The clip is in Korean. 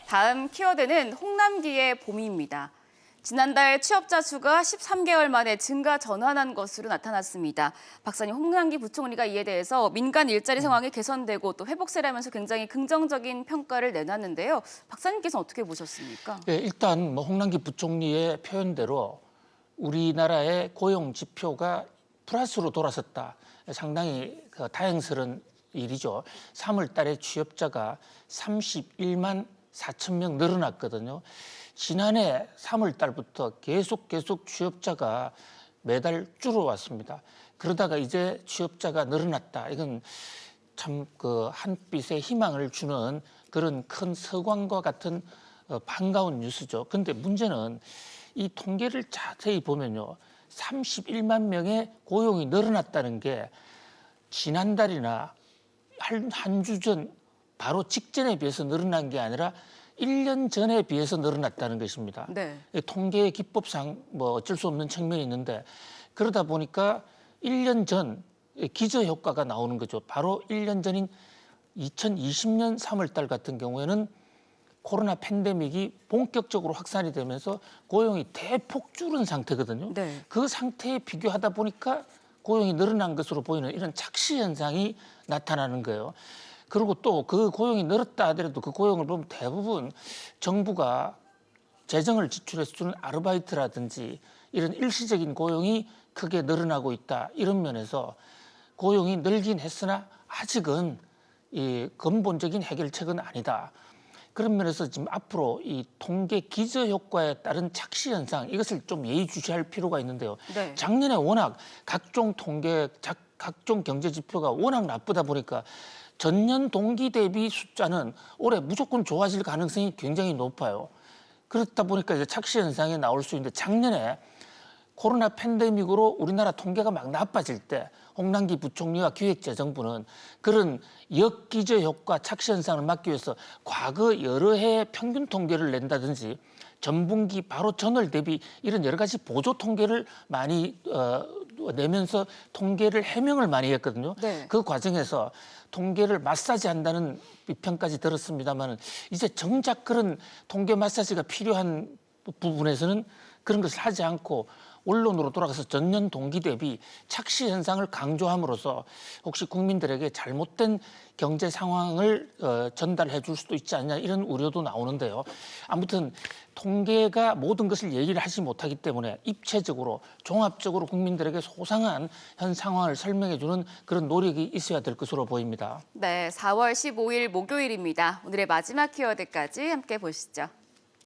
다음 키워드는 홍남기의 봄입니다. 지난달 취업자 수가 13개월 만에 증가 전환한 것으로 나타났습니다. 박사님, 홍남기 부총리가 이에 대해서 민간 일자리 상황이 개선되고 또 회복세라면서 굉장히 긍정적인 평가를 내놨는데요. 박사님께서는 어떻게 보셨습니까? 네, 일단 홍남기 부총리의 표현대로 우리나라의 고용 지표가 플러스로 돌아섰다. 상당히 다행스러운 일이죠. 3월 달에 취업자가 31만 4천 명 늘어났거든요. 지난해 3월 달부터 계속 취업자가 매달 줄어왔습니다. 그러다가 이제 취업자가 늘어났다. 이건 참 한빛의 희망을 주는 그런 큰 서광과 같은 반가운 뉴스죠. 그런데 문제는 이 통계를 자세히 보면요. 31만 명의 고용이 늘어났다는 게 지난달이나 한 주 전 바로 직전에 비해서 늘어난 게 아니라 1년 전에 비해서 늘어났다는 것입니다. 네. 통계 기법상 어쩔 수 없는 측면이 있는데 그러다 보니까 1년 전 기저효과가 나오는 거죠. 바로 1년 전인 2020년 3월 달 같은 경우에는 코로나 팬데믹이 본격적으로 확산이 되면서 고용이 대폭 줄은 상태거든요. 네. 그 상태에 비교하다 보니까 고용이 늘어난 것으로 보이는 이런 착시 현상이 나타나는 거예요. 그리고 또 그 고용이 늘었다 하더라도 그 고용을 보면 대부분 정부가 재정을 지출해서 주는 아르바이트라든지 이런 일시적인 고용이 크게 늘어나고 있다. 이런 면에서 고용이 늘긴 했으나 아직은 이 근본적인 해결책은 아니다. 그런 면에서 지금 앞으로 이 통계 기저효과에 따른 착시 현상 이것을 좀 예의주시할 필요가 있는데요. 네. 작년에 워낙 각종 통계, 각종 경제 지표가 워낙 나쁘다 보니까 전년 동기 대비 숫자는 올해 무조건 좋아질 가능성이 굉장히 높아요. 그렇다 보니까 이제 착시 현상이 나올 수 있는데 작년에 코로나 팬데믹으로 우리나라 통계가 막 나빠질 때 홍남기 부총리와 기획재정부는 그런 역기저 효과 착시 현상을 막기 위해서 과거 여러 해의 평균 통계를 낸다든지 전분기 바로 전월 대비 이런 여러 가지 보조 통계를 많이 내면서 통계를 해명을 많이 했거든요. 네. 그 과정에서 통계를 마사지한다는 비평까지 들었습니다만 이제 정작 그런 통계 마사지가 필요한 부분에서는 그런 것을 하지 않고 원론으로 돌아가서 전년 동기 대비 착시 현상을 강조함으로써 혹시 국민들에게 잘못된 경제 상황을 전달해 줄 수도 있지 않냐 이런 우려도 나오는데요. 아무튼 통계가 모든 것을 얘기를 하지 못하기 때문에 입체적으로 종합적으로 국민들에게 소상한 현 상황을 설명해 주는 그런 노력이 있어야 될 것으로 보입니다. 네, 4월 15일 목요일입니다. 오늘의 마지막 키워드까지 함께 보시죠.